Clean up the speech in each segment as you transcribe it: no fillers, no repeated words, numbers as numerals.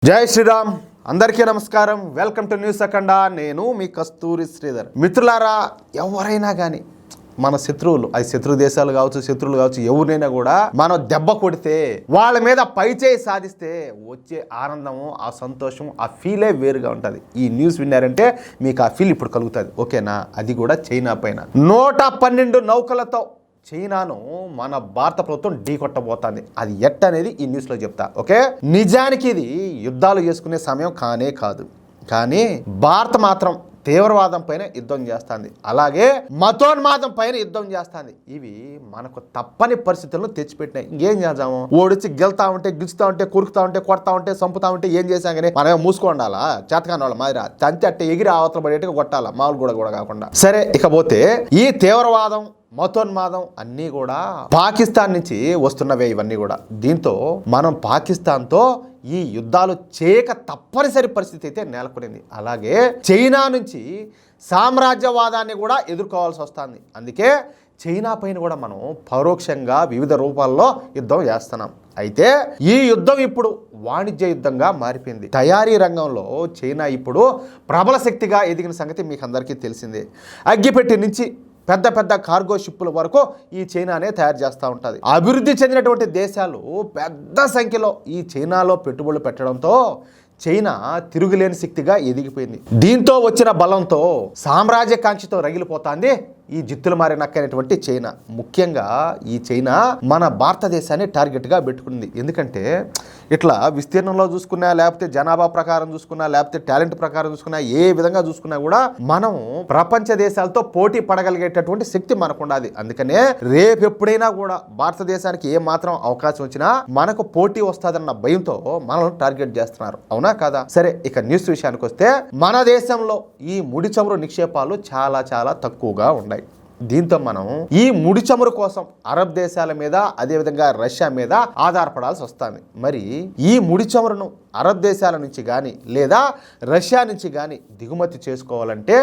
జై శ్రీరామ్. అందరికీ నమస్కారం. వెల్కమ్ టు న్యూస్ అఖండ. నేను మీ కస్తూరి శ్రీధర్. మిత్రులారా, ఎవరైనా కానీ మన శత్రువులు, అది శత్రు దేశాలు కావచ్చు, శత్రువులు కావచ్చు, ఎవరినైనా కూడా మనం దెబ్బ కొడితే, వాళ్ళ మీద పైచేయి సాధిస్తే వచ్చే ఆనందము, ఆ సంతోషం, ఆ ఫీలే వేరుగా ఉంటుంది. ఈ న్యూస్ విన్నారంటే మీకు ఆ ఫీల్ ఇప్పుడు కలుగుతుంది. ఓకేనా? అది కూడా చైనా పైన 112 నౌకలతో చైనాను మన భారత ప్రభుత్వం ఢీకొట్టబోతోంది. అది ఎట్టనేది ఈ న్యూస్లో చెప్తా. ఓకే, నిజానికి ఇది యుద్ధాలు చేసుకునే సమయం కానే కాదు. కానీ భారత్ మాత్రం తీవ్రవాదం పైన యుద్ధం చేస్తుంది, అలాగే మతోన్మాదం పైన యుద్ధం చేస్తుంది. ఇవి మనకు తప్పని పరిస్థితులను తెచ్చిపెట్టినాయి. ఇంకేం చేద్దాము? ఓడిచి గెలుతా ఉంటే, గిలుచుతా ఉంటే, కురుకుతా ఉంటే, కొడతా ఉంటే, చంపుతా ఉంటే ఏం చేసాం కానీ మనమే మూసుకోండాలా? చేతకాని వాళ్ళ మాదిరా తంతి అట్టే ఎగిరి అవతల పడేట్టుగా కొట్టాలా, మామూలు కూడా కాకుండా. సరే, ఇకపోతే ఈ తీవ్రవాదం, మతోన్మాదం అన్నీ కూడా పాకిస్తాన్ నుంచి వస్తున్నవే ఇవన్నీ కూడా. దీంతో మనం పాకిస్తాన్తో ఈ యుద్ధాలు చేయక తప్పనిసరి పరిస్థితి అయితే నెలకొనింది. అలాగే చైనా నుంచి సామ్రాజ్యవాదాన్ని కూడా ఎదుర్కోవాల్సి వస్తుంది. అందుకే చైనా పైన కూడా మనం పరోక్షంగా వివిధ రూపాల్లో యుద్ధం చేస్తున్నాం. అయితే ఈ యుద్ధం ఇప్పుడు వాణిజ్య యుద్ధంగా మారిపోయింది. తయారీ రంగంలో చైనా ఇప్పుడు ప్రబల శక్తిగా ఎదిగిన సంగతి మీకు అందరికీ తెలిసిందే. అగ్గిపెట్టి నుంచి పెద్ద పెద్ద కార్గో షిప్పుల వరకు ఈ చైనానే తయారు చేస్తూ ఉంటుంది. అభివృద్ధి చెందినటువంటి దేశాలు పెద్ద సంఖ్యలో ఈ చైనాలో పెట్టుబడులు పెట్టడంతో చైనా తిరుగులేని శక్తిగా ఎదిగిపోయింది. దీంతో వచ్చిన బలంతో సామ్రాజ్యకాంక్షతో రగిలిపోతుంది ఈ జిత్తులు మారి నక్కైనటువంటి చైనా. ముఖ్యంగా ఈ చైనా మన భారతదేశాన్ని టార్గెట్గా పెట్టుకుంది. ఎందుకంటే ఇట్లా విస్తీర్ణంలో చూసుకున్నా, లేకపోతే జనాభా ప్రకారం చూసుకున్నా, లేకపోతే టాలెంట్ ప్రకారం చూసుకున్నా, ఏ విధంగా చూసుకున్నా కూడా మనం ప్రపంచ దేశాలతో పోటీ పడగలిగేటటువంటి శక్తి మనకు ఉండాలి. అందుకనే రేపు ఎప్పుడైనా కూడా భారతదేశానికి ఏ మాత్రం అవకాశం వచ్చినా మనకు పోటీ వస్తుందన్న భయంతో మనల్ని టార్గెట్ చేస్తున్నారు. అవునా కాదా? సరే, ఇక న్యూస్ విషయానికి వస్తే మన దేశంలో ఈ ముడి చమురు నిక్షేపాలు చాలా చాలా తక్కువగా ఉన్నాయి. దీంతో మనం ఈ ముడి చమురు కోసం అరబ్ దేశాల మీద, అదేవిధంగా రష్యా మీద ఆధారపడాల్సి వస్తుంది. మరి ఈ ముడి చమురును అరబ్ దేశాల నుంచి కానీ లేదా రష్యా నుంచి కానీ దిగుమతి చేసుకోవాలంటే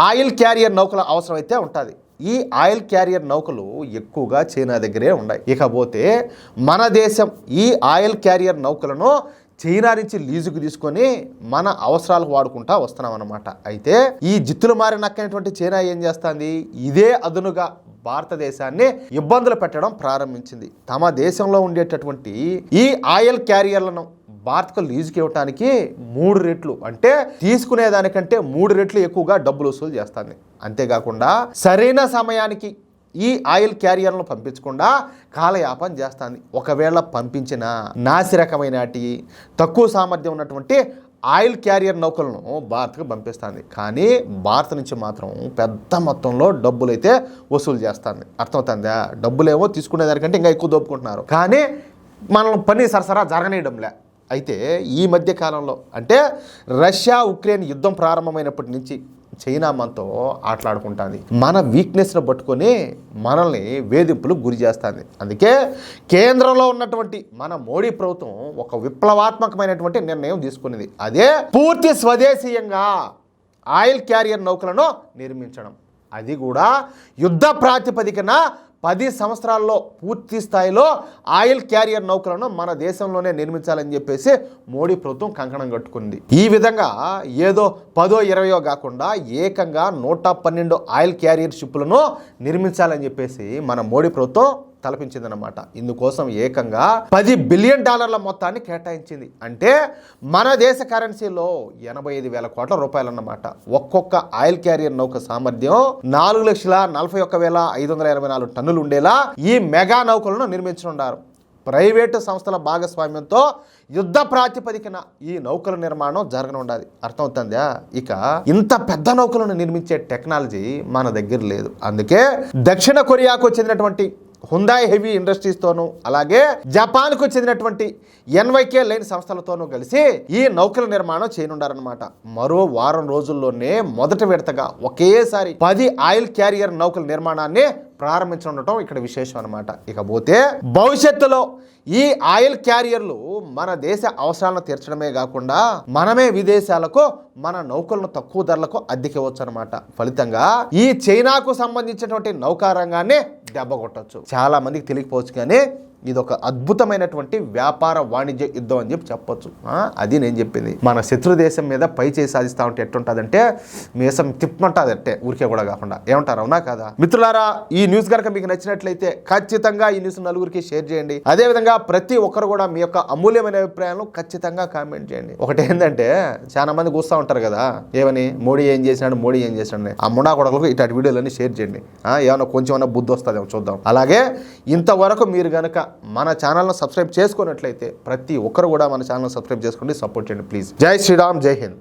ఆయిల్ క్యారియర్ నౌకల అవసరం అయితే ఉంటుంది. ఈ ఆయిల్ క్యారియర్ నౌకలు ఎక్కువగా చైనా దగ్గరే ఉన్నాయి. ఇకపోతే మన దేశం ఈ ఆయిల్ క్యారియర్ నౌకలను చైనా నుంచి లీజుకు తీసుకొని మన అవసరాలకు వాడుకుంటా వస్తున్నాం అన్నమాట. అయితే ఈ జిత్తులు మారి నక్కైనటువంటి చైనా ఏం చేస్తుంది? ఇదే అదునుగా భారతదేశాన్ని ఇబ్బందులు పెట్టడం ప్రారంభించింది. తమ దేశంలో ఉండేటటువంటి ఈ ఆయిల్ క్యారియర్లను భారత్కు లీజుకి ఇవ్వడానికి 3 రెట్లు, అంటే తీసుకునేదానికంటే 3 రెట్లు ఎక్కువగా డబ్బులు వసూలు చేస్తుంది. అంతేకాకుండా సరైన సమయానికి ఈ ఆయిల్ క్యారియర్లను పంపించకుండా కాలయాపన చేస్తుంది. ఒకవేళ పంపించిన నాసిరకమైన తక్కువ సామర్థ్యం ఉన్నటువంటి ఆయిల్ క్యారియర్ నౌకలను భారత్కు పంపిస్తుంది. కానీ భారత్ నుంచి మాత్రం పెద్ద మొత్తంలో డబ్బులు అయితే వసూలు చేస్తుంది. అర్థమవుతుందా? డబ్బులేమో తీసుకునేదానికంటే ఇంకా ఎక్కువ దోపుకుంటున్నారు, కానీ మనం పని సరసరా జరగనీయడంలే. అయితే ఈ మధ్య కాలంలో, అంటే రష్యా ఉక్రెయిన్ యుద్ధం ప్రారంభమైనప్పటి నుంచి చైనా మనతో ఆటలాడుకుంటుంది. మన వీక్నెస్ను పట్టుకొని మనల్ని వేధింపులకు గురి చేస్తుంది. అందుకే కేంద్రంలో ఉన్నటువంటి మన మోడీ ప్రభుత్వం ఒక విప్లవాత్మకమైనటువంటి నిర్ణయం తీసుకున్నది. అదే పూర్తి స్వదేశీయంగా ఆయిల్ క్యారియర్ నౌకలను నిర్మించడం. అది కూడా యుద్ధ ప్రాతిపదికన 10 సంవత్సరాల్లో పూర్తి స్థాయిలో ఆయిల్ క్యారియర్ నౌకలను మన దేశంలోనే నిర్మించాలని చెప్పేసి మోడీ ప్రభుత్వం కంకణం కట్టుకుంది. ఈ విధంగా ఏదో 10-20 కాకుండా ఏకంగా 112 ఆయిల్ క్యారియర్ షిప్పులను నిర్మించాలని చెప్పేసి మన మోడీ ప్రభుత్వం తలపించిందనమాట. ఇందుకోసం ఏకంగా $10 బిలియన్ మొత్తాన్ని కేటాయించింది. అంటే మన దేశ కరెన్సీలో 85,000 కోట్ల రూపాయలన్నమాట. ఒక్కొక్క ఆయిల్ క్యారియర్ నౌక సామర్థ్యం 4,41,524 టన్నులు ఉండేలా ఈ మెగా నౌకలను నిర్మించనున్నారు. ప్రైవేటు సంస్థల భాగస్వామ్యంతో యుద్ధ ప్రాతిపదికన ఈ నౌకల నిర్మాణం జరగనుండాలి. అర్థమవుతుందా? ఇక ఇంత పెద్ద నౌకలను నిర్మించే టెక్నాలజీ మన దగ్గర లేదు. అందుకే దక్షిణ కొరియాకు చెందినటువంటి హుందాయ్ హెవీ ఇండస్ట్రీస్తోనూ, అలాగే జపాన్కు చెందినటువంటి NYK లైన్ సంస్థలతోనూ కలిసి ఈ నౌకల నిర్మాణం చేయనుండారనమాట. మరో వారం రోజుల్లోనే మొదటి విడతగా ఒకేసారి 10 ఆయిల్ క్యారియర్ నౌకల నిర్మాణాన్ని ప్రారంభించనుండటం ఇక్కడ విశేషం అనమాట. ఇకపోతే భవిష్యత్తులో ఈ ఆయిల్ క్యారియర్లు మన దేశ అవసరాలను తీర్చడమే కాకుండా మనమే విదేశాలకు మన నౌకలను తక్కువ ధరలకు అద్దెకివచ్చు అనమాట. ఫలితంగా ఈ చైనాకు సంబంధించినటువంటి నౌకా రంగాన్ని దెబ్బ కొట్టచ్చు. చాలా మందికి తెలియకపోవచ్చు, కానీ ఇది ఒక అద్భుతమైనటువంటి వ్యాపార వాణిజ్య యుద్ధం అని చెప్పొచ్చు. అది నేను చెప్పింది. మన శత్రు దేశం మీద పై చేసి సాధిస్తా ఉంటే ఎట్టుంటుందంటే మీసం తిప్పమంటుంది అంటే ఊరికే కూడా కాకుండా. ఏమంటారు, అవునా కదా? మిత్రులారా, ఈ న్యూస్ కనుక మీకు నచ్చినట్లయితే ఖచ్చితంగా ఈ న్యూస్ నలుగురికి షేర్ చేయండి. అదేవిధంగా ప్రతి ఒక్కరు కూడా మీ యొక్క అమూల్యమైన అభిప్రాయాలను ఖచ్చితంగా కామెంట్ చేయండి. ఒకటి ఏంటంటే చాలా మంది కూస్తూ ఉంటారు కదా, ఏమని మోడీ ఏం చేసినాడు ఆ ముడా కొడకలకు ఇట్లాంటి వీడియోలన్నీ షేర్ చేయండి. ఏమన్నా కొంచెం బుద్ధి వస్తుందేమో చూద్దాం. అలాగే ఇంతవరకు మీరు కనుక మన ఛానల్ను సబ్స్క్రైబ్ చేసుకున్నట్లయితే ప్రతి ఒక్కరు కూడా మన ఛానల్ సబ్స్క్రైబ్ చేసుకోండి, సపోర్ట్ చేయండి ప్లీజ్. జై శ్రీరామ్, జై హింద్.